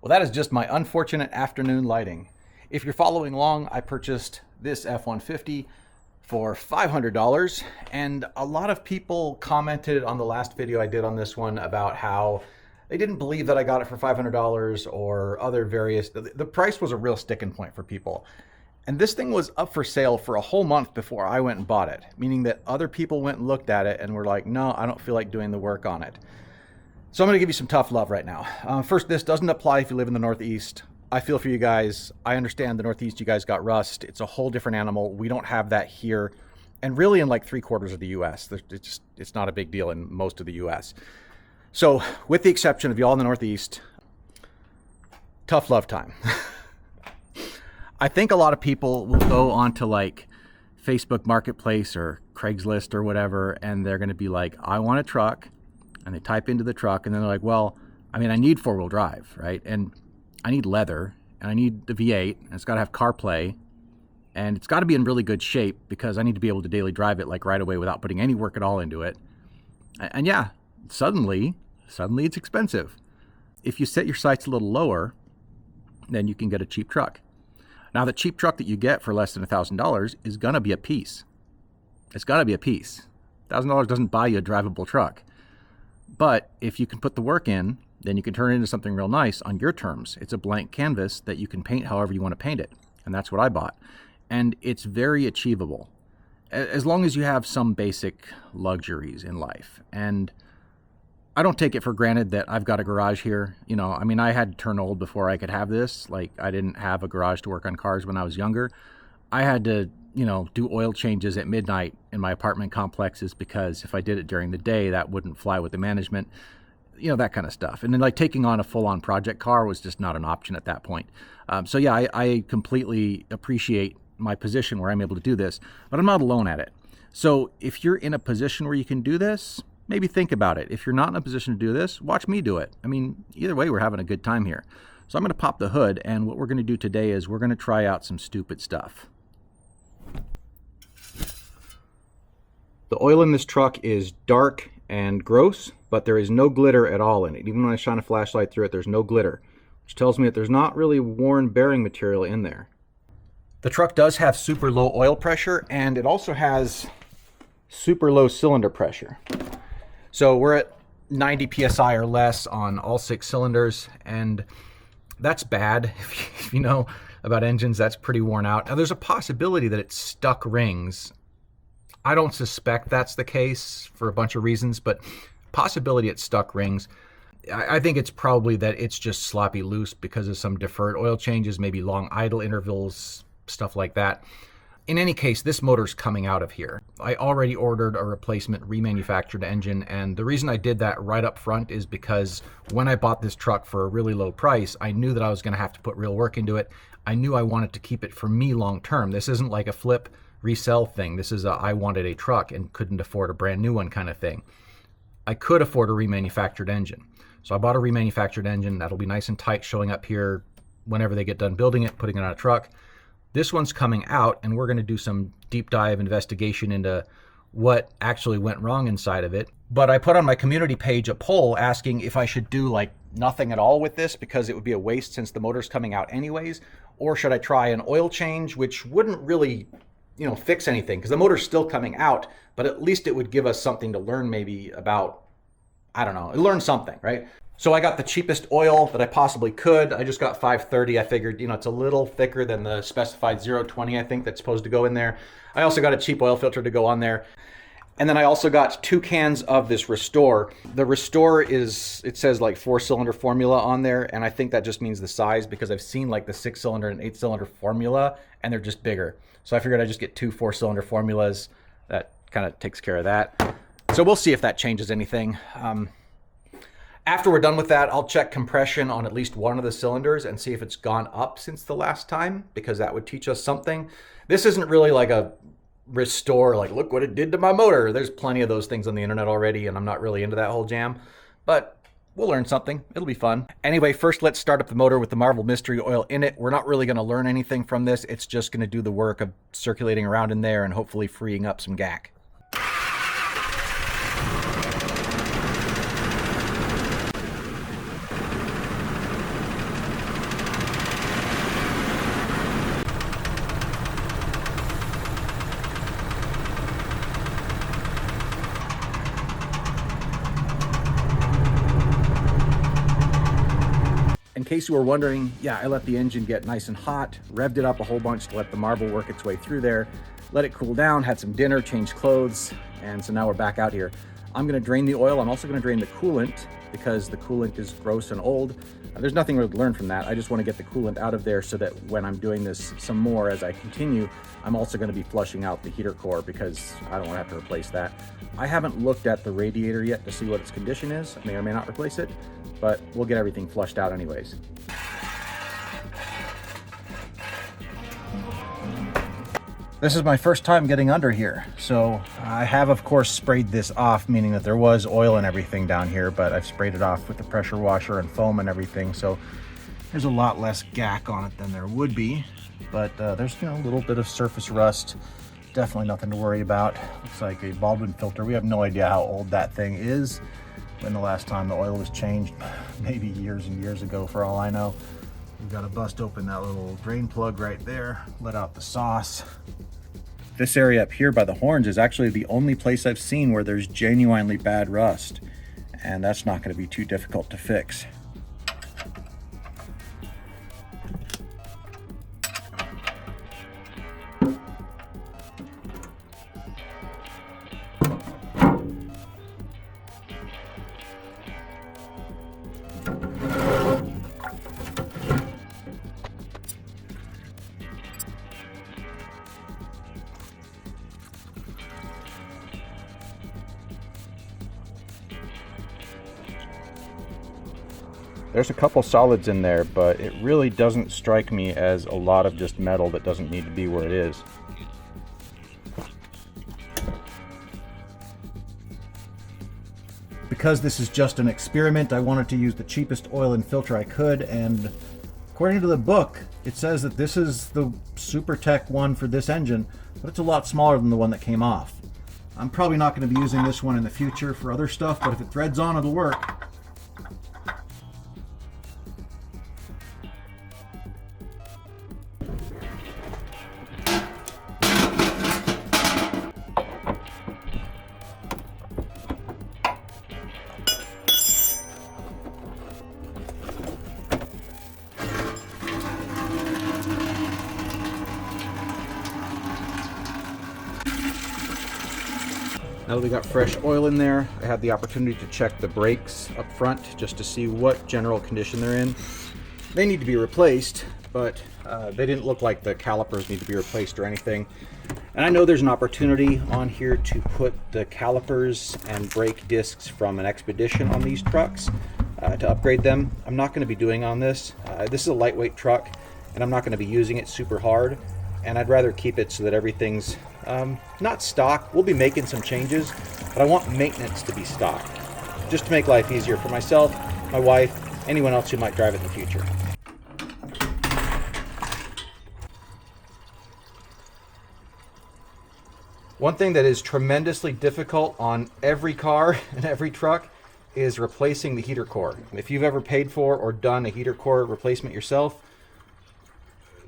Well, that is just my unfortunate afternoon lighting. If you're following along, I purchased this F-150 for $500, and a lot of people commented on the last video I did on this one about how they didn't believe that I got it for $500 or other various... The price was a real sticking point for people. And this thing was up for sale for a whole month before I went and bought it, meaning that other people went and looked at it and were like, no, I don't feel like doing the work on it. So I'm going to give you some tough love right now. First, this doesn't apply if you live in the Northeast. I feel for you guys. I understand the Northeast, you guys got rust. It's a whole different animal. We don't have that here. And really in like 3/4 of the US. It's not a big deal in most of the US. So with the exception of y'all in the Northeast, tough love time. I think a lot of people will go onto like Facebook Marketplace or Craigslist or whatever, and they're going to be like, I want a truck. And they type into the truck, and then they're like, well, I mean, I need 4-wheel drive, right? And I need leather, and I need the V8, and it's got to have CarPlay, and it's got to be in really good shape because I need to be able to daily drive it like right away without putting any work at all into it. And yeah, suddenly it's expensive. If you set your sights a little lower, then you can get a cheap truck. Now, the cheap truck that you get for less than $1,000 is going to be a piece. It's got to be a piece. $1,000 doesn't buy you a drivable truck. But if you can put the work in, then you can turn it into something real nice on your terms. It's a blank canvas that you can paint however you want to paint it. And that's what I bought. And it's very achievable, as long as you have some basic luxuries in life. And I don't take it for granted that I've got a garage here. You know, I mean, I had to turn old before I could have this. Like, I didn't have a garage to work on cars when I was younger. I had to, you know, do oil changes at midnight in my apartment complexes because if I did it during the day, that wouldn't fly with the management, you know, that kind of stuff. And then like taking on a full-on project car was just not an option at that point. So yeah, I completely appreciate my position where I'm able to do this, but I'm not alone at it. So if you're in a position where you can do this, maybe think about it. If you're not in a position to do this, watch me do it. I mean, either way, we're having a good time here. So I'm going to pop the hood, and what we're going to do today is we're going to try out some stupid stuff. The oil in this truck is dark and gross, but there is no glitter at all in it. Even when I shine a flashlight through it, there's no glitter, which tells me that there's not really worn bearing material in there. The truck does have super low oil pressure, and it also has super low cylinder pressure. So we're at 90 PSI or less on all 6 cylinders, and that's bad. If you know about engines, that's pretty worn out. Now there's a possibility that it's stuck rings. I don't suspect that's the case for a bunch of reasons, but possibility it's stuck rings. I think it's probably that it's just sloppy loose because of some deferred oil changes, maybe long idle intervals, stuff like that. In any case, this motor's coming out of here. I already ordered a replacement remanufactured engine, and the reason I did that right up front is because when I bought this truck for a really low price, I knew that I was going to have to put real work into it. I knew I wanted to keep it for me long term. This isn't like a flip resell thing. This is I wanted a truck and couldn't afford a brand new one kind of thing. I could afford a remanufactured engine. So I bought a remanufactured engine that'll be nice and tight showing up here whenever they get done building it, putting it on a truck. This one's coming out, and we're going to do some deep dive investigation into what actually went wrong inside of it. But I put on my community page a poll asking if I should do like nothing at all with this because it would be a waste since the motor's coming out anyways, or should I try an oil change, which wouldn't really, you know, fix anything because the motor's still coming out, but at least it would give us something to learn maybe about, I don't know, learn something, right? So I got the cheapest oil that I possibly could. I just got 530. I figured, you know, it's a little thicker than the specified 020, I think, that's supposed to go in there. I also got a cheap oil filter to go on there. And then I also got 2 cans of this Restore. The Restore is, it says like 4-cylinder formula on there, and I think that just means the size because I've seen like the 6-cylinder and 8-cylinder formula, and they're just bigger. So I figured I'd just get 2 4-cylinder formulas. That kind of takes care of that. So we'll see if that changes anything. After we're done with that, I'll check compression on at least one of the cylinders and see if it's gone up since the last time, because that would teach us something. This isn't really like a Restore, like, look what it did to my motor. There's plenty of those things on the internet already, and I'm not really into that whole jam. But we'll learn something. It'll be fun. Anyway, first let's start up the motor with the Marvel Mystery Oil in it. We're not really going to learn anything from this. It's just going to do the work of circulating around in there and hopefully freeing up some gack. In case you were wondering, yeah, I let the engine get nice and hot, revved it up a whole bunch to let the marble work its way through there, let it cool down, had some dinner, changed clothes, and so now we're back out here. I'm gonna drain the oil. I'm also gonna drain the coolant because the coolant is gross and old. There's nothing really to learn from that. I just wanna get the coolant out of there so that when I'm doing this some more as I continue, I'm also gonna be flushing out the heater core because I don't wanna have to replace that. I haven't looked at the radiator yet to see what its condition is. I may or may not replace it, but we'll get everything flushed out anyways. This is my first time getting under here, so I have of course sprayed this off, meaning that there was oil and everything down here, but I've sprayed it off with the pressure washer and foam and everything, so there's a lot less gack on it than there would be, but there's, you know, a little bit of surface rust. Definitely nothing to worry about. Looks like a Baldwin filter. We have no idea how old that thing is. When the last time the oil was changed, maybe years and years ago for all I know. We've got to bust open that little drain plug right there, let out the sauce. This area up here by the horns is actually the only place I've seen where there's genuinely bad rust, and that's not going to be too difficult to fix. There's a couple solids in there, but it really doesn't strike me as a lot of just metal that doesn't need to be where it is. Because this is just an experiment, I wanted to use the cheapest oil and filter I could, and according to the book, it says that this is the Super Tech one for this engine, but it's a lot smaller than the one that came off. I'm probably not going to be using this one in the future for other stuff, but if it threads on, it'll work. Now that we got fresh oil in there, I had the opportunity to check the brakes up front just to see what general condition they're in. They need to be replaced, but they didn't look like the calipers need to be replaced or anything. And I know there's an opportunity on here to put the calipers and brake discs from an Expedition on these trucks to upgrade them. I'm not going to be doing on this. This is a lightweight truck, and I'm not going to be using it super hard. And I'd rather keep it so that everything's not stock. We'll be making some changes, but I want maintenance to be stock, just to make life easier for myself, my wife, anyone else who might drive it in the future. One thing that is tremendously difficult on every car and every truck is replacing the heater core. If you've ever paid for or done a heater core replacement yourself,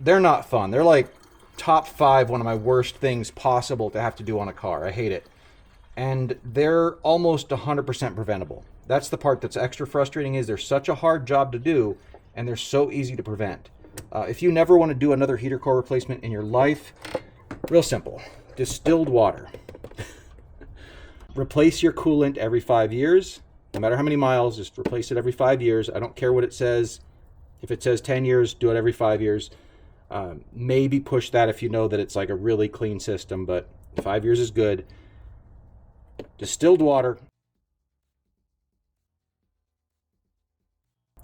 they're not fun. They're like top 5 one of my worst things possible to have to do on a car. I hate it. And they're almost 100% preventable. That's the part that's extra frustrating, is they're such a hard job to do and they're so easy to prevent. If you never want to do another heater core replacement in your life, real simple. Distilled water. Replace your coolant every 5 years. No matter how many miles, just replace it every 5 years. I don't care what it says. If it says 10 years, do it every 5 years. Maybe push that if you know that it's like a really clean system, but 5 years is good. Distilled water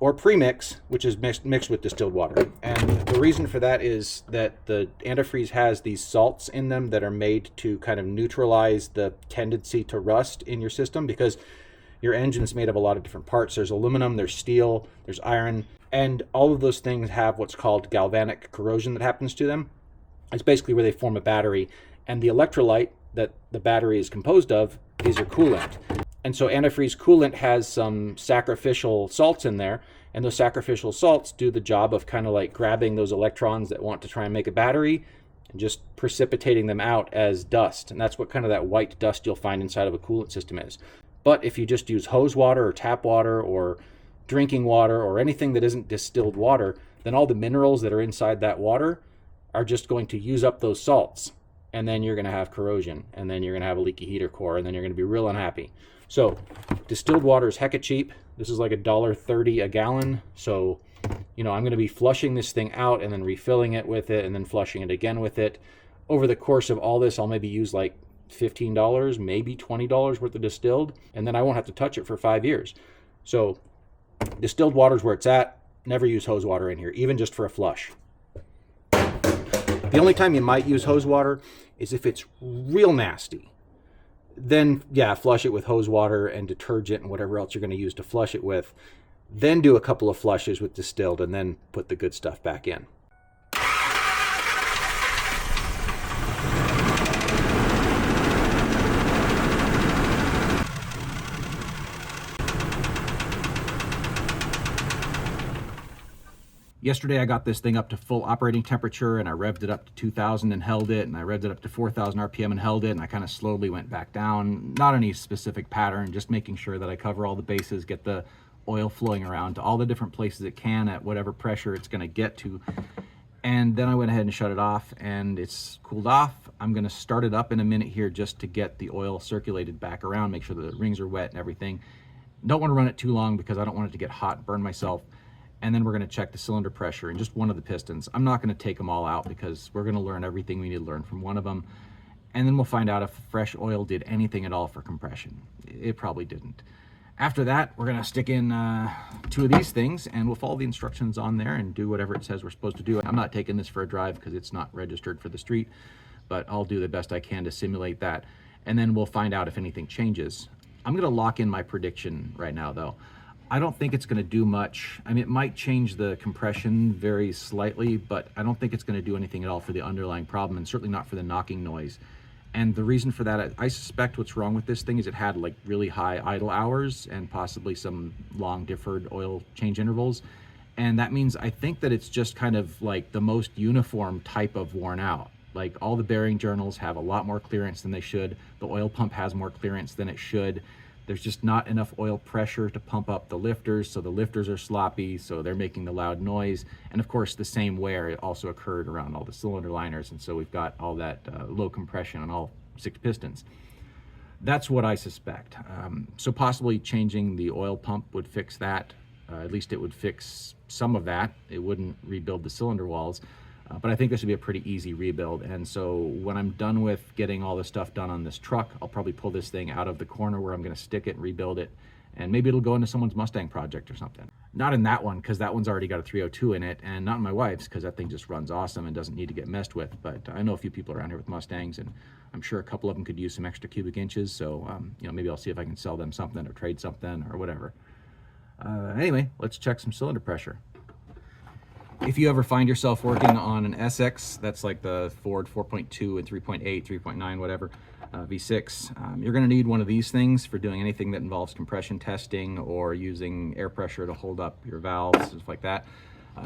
or premix, which is mixed with distilled water. And the reason for that is that the antifreeze has these salts in them that are made to kind of neutralize the tendency to rust in your system, because your engine's made of a lot of different parts. There's aluminum, there's steel, there's iron, and all of those things have what's called galvanic corrosion that happens to them. It's basically where they form a battery, and the electrolyte that the battery is composed of is your coolant. And so antifreeze coolant has some sacrificial salts in there, and those sacrificial salts do the job of kind of like grabbing those electrons that want to try and make a battery and just precipitating them out as dust. And that's what kind of that white dust you'll find inside of a coolant system is. But if you just use hose water or tap water or drinking water or anything that isn't distilled water, then all the minerals that are inside that water are just going to use up those salts. And then you're going to have corrosion, and then you're going to have a leaky heater core, and then you're going to be real unhappy. So distilled water is hecka cheap. This is like $1.30 a gallon. So, I'm going to be flushing this thing out and then refilling it with it and then flushing it again with it. Over the course of all this, I'll maybe use like $15, maybe $20 worth of distilled, and then I won't have to touch it for 5 years. So distilled water is where it's at. Never use hose water in here, even just for a flush. The only time you might use hose water is if it's real nasty. Then, yeah, flush it with hose water and detergent and whatever else you're going to use to flush it with. Then do a couple of flushes with distilled and then put the good stuff back in. Yesterday I got this thing up to full operating temperature, and I revved it up to 2,000 and held it, and I revved it up to 4,000 RPM and held it, and I kind of slowly went back down. Not any specific pattern, just making sure that I cover all the bases, get the oil flowing around to all the different places it can at whatever pressure it's going to get to. And then I went ahead and shut it off, and it's cooled off. I'm going to start it up in a minute here just to get the oil circulated back around, make sure the rings are wet and everything. Don't want to run it too long because I don't want it to get hot and burn myself. And then we're going to check the cylinder pressure in just one of the pistons. I'm not going to take them all out because we're going to learn everything we need to learn from one of them. And then we'll find out if fresh oil did anything at all for compression. It probably didn't. After that, we're going to stick in 2 of these things, and we'll follow the instructions on there and do whatever it says we're supposed to do. I'm not taking this for a drive because it's not registered for the street, but I'll do the best I can to simulate that. And then we'll find out if anything changes. I'm going to lock in my prediction right now, though. I don't think it's going to do much. I mean, it might change the compression very slightly, but I don't think it's going to do anything at all for the underlying problem, and certainly not for the knocking noise. And the reason for that, I suspect what's wrong with this thing is it had like really high idle hours and possibly some long deferred oil change intervals. And that means I think that it's just kind of like the most uniform type of worn out. Like all the bearing journals have a lot more clearance than they should. The oil pump has more clearance than it should. There's just not enough oil pressure to pump up the lifters, so the lifters are sloppy, so they're making the loud noise. And of course, the same wear also occurred around all the cylinder liners, and so we've got all that low compression on all 6 pistons. That's what I suspect. So possibly changing the oil pump would fix that. At least it would fix some of that. It wouldn't rebuild the cylinder walls. But I think this would be a pretty easy rebuild. And so when I'm done with getting all the stuff done on this truck, I'll probably pull this thing out of the corner where I'm going to stick it and rebuild it. And maybe it'll go into someone's Mustang project or something. Not in that one, because that one's already got a 302 in it, and not in my wife's, because that thing just runs awesome and doesn't need to get messed with. But I know a few people around here with Mustangs, and I'm sure a couple of them could use some extra cubic inches. So, maybe I'll see if I can sell them something or trade something or whatever. Anyway, let's check some cylinder pressure. If you ever find yourself working on an SX, that's like the Ford 4.2 and 3.8, 3.9, whatever, V6, you're going to need one of these things for doing anything that involves compression testing or using air pressure to hold up your valves, stuff like that.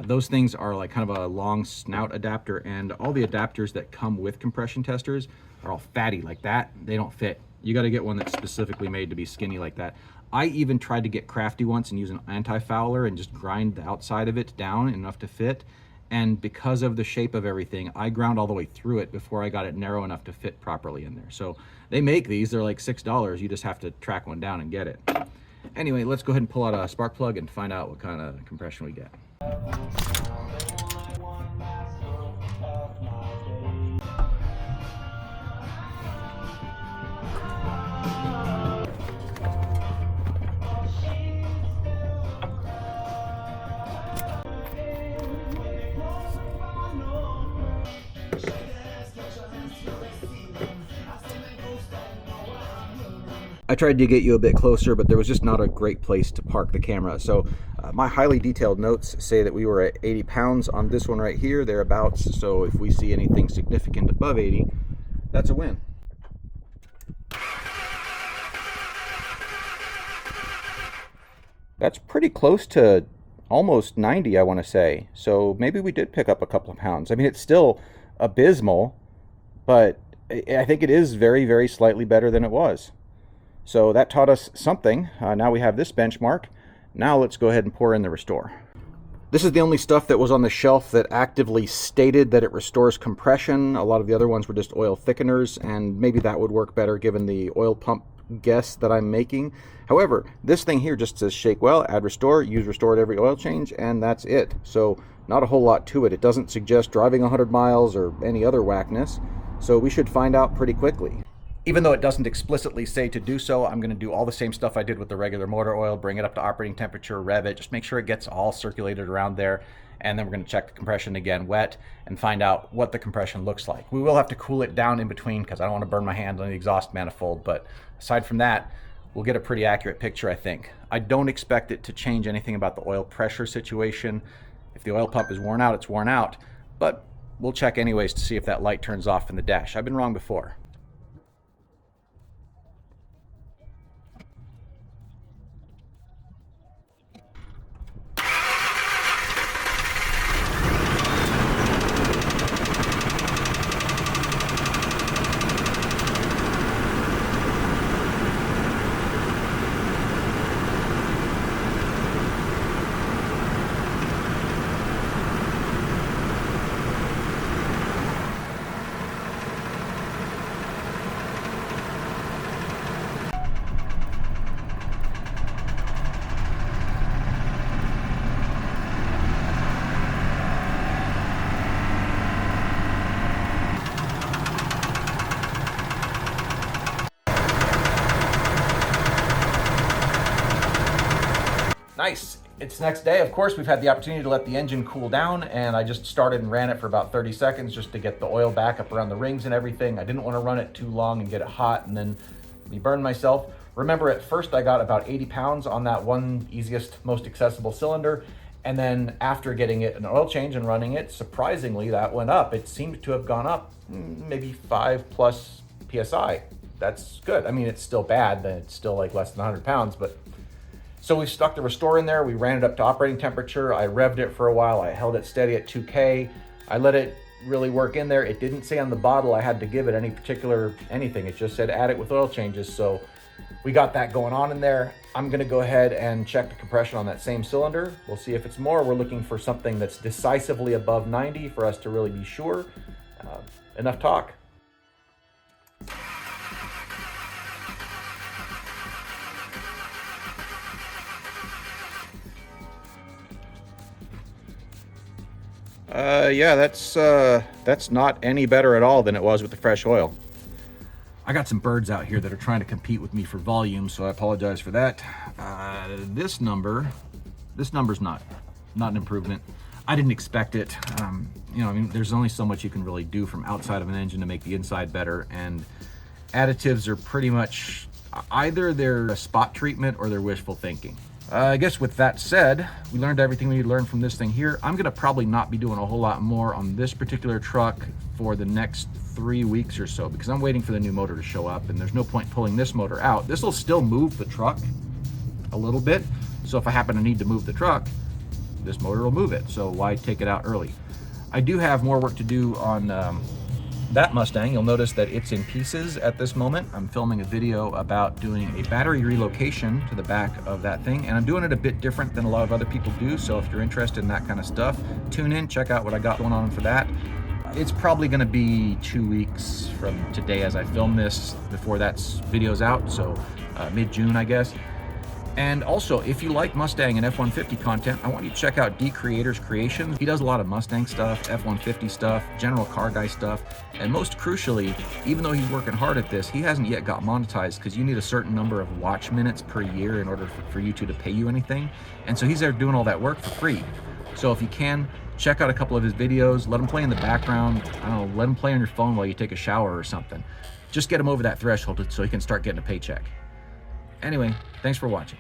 Those things are like kind of a long snout adapter, and all the adapters that come with compression testers are all fatty like that. They don't fit. You got to get one that's specifically made to be skinny like that. I even tried to get crafty once and use an anti-fouler and just grind the outside of it down enough to fit. And because of the shape of everything, I ground all the way through it before I got it narrow enough to fit properly in there. So they make these, they're like $6. You just have to track one down and get it. Anyway, let's go ahead and pull out a spark plug and find out what kind of compression we get. I tried to get you a bit closer, but there was just not a great place to park the camera. So my highly detailed notes say that we were at 80 pounds on this one right here, thereabouts. So if we see anything significant above 80, that's a win. That's pretty close to almost 90, I want to say. So maybe we did pick up a couple of pounds. I mean, it's still abysmal, but I think it is very, very slightly better than it was. So that taught us something. Now we have this benchmark. Now let's go ahead and pour in the Restore. This is the only stuff that was on the shelf that actively stated that it restores compression. A lot of the other ones were just oil thickeners, and maybe that would work better given the oil pump guess that I'm making. However, this thing here just says shake well, add Restore, use Restore at every oil change, and that's it. So not a whole lot to it. It doesn't suggest driving 100 miles or any other whackness, so we should find out pretty quickly. Even though it doesn't explicitly say to do so, I'm going to do all the same stuff I did with the regular motor oil, bring it up to operating temperature, rev it, just make sure it gets all circulated around there, and then we're going to check the compression again wet and find out what the compression looks like. We will have to cool it down in between because I don't want to burn my hand on the exhaust manifold, but aside from that, we'll get a pretty accurate picture, I think. I don't expect it to change anything about the oil pressure situation. If the oil pump is worn out, it's worn out, but we'll check anyways to see if that light turns off in the dash. I've been wrong before. Nice. It's next day. Of course, we've had the opportunity to let the engine cool down, and I just started and ran it for about 30 seconds just to get the oil back up around the rings and everything. I didn't want to run it too long and get it hot and then me burn myself. Remember, at first I got about 80 pounds on that one easiest, most accessible cylinder, and then after getting it an oil change and running it, surprisingly, that went up. It seemed to have gone up maybe 5+ PSI. That's good. I mean, it's still bad, but it's still like less than 100 pounds, but so we stuck the Restore in there, we ran it up to operating temperature, I revved it for a while, I held it steady at 2K, I let it really work in there. It didn't say on the bottle I had to give it any particular anything, it just said add it with oil changes, so we got that going on in there. I'm gonna go ahead and check the compression on that same cylinder. We'll see if it's more. We're looking for something that's decisively above 90 for us to really be sure. Enough talk. Yeah, that's not any better at all than it was with the fresh oil. I got some birds out here that are trying to compete with me for volume, so I apologize for that. This number's not an improvement. I didn't expect it. You know, I mean, there's only so much you can really do from outside of an engine to make the inside better, and additives are pretty much either they're a spot treatment or they're wishful thinking. I guess with that said, we learned everything we need to learn from this thing here. I'm gonna probably not be doing a whole lot more on this particular truck for the next 3 weeks or so, because I'm waiting for the new motor to show up, and there's no point pulling this motor out. This will still move the truck a little bit, so if I happen to need to move the truck, this motor will move it, so why take it out early? I do have more work to do on that Mustang. You'll notice that it's in pieces at this moment. I'm filming a video about doing a battery relocation to the back of that thing, and I'm doing it a bit different than a lot of other people do, so if you're interested in that kind of stuff, tune in, check out what I got going on for that. It's probably gonna be 2 weeks from today as I film this before that video's out, so mid-June, I guess. And also, if you like Mustang and F-150 content, I want you to check out D Creator's Creations. He does a lot of Mustang stuff, F-150 stuff, general car guy stuff, and most crucially, even though he's working hard at this, he hasn't yet got monetized because you need a certain number of watch minutes per year in order for YouTube to pay you anything. And so he's there doing all that work for free. So if you can, check out a couple of his videos, let him play in the background, I don't know, let him play on your phone while you take a shower or something. Just get him over that threshold so he can start getting a paycheck. Anyway, thanks for watching.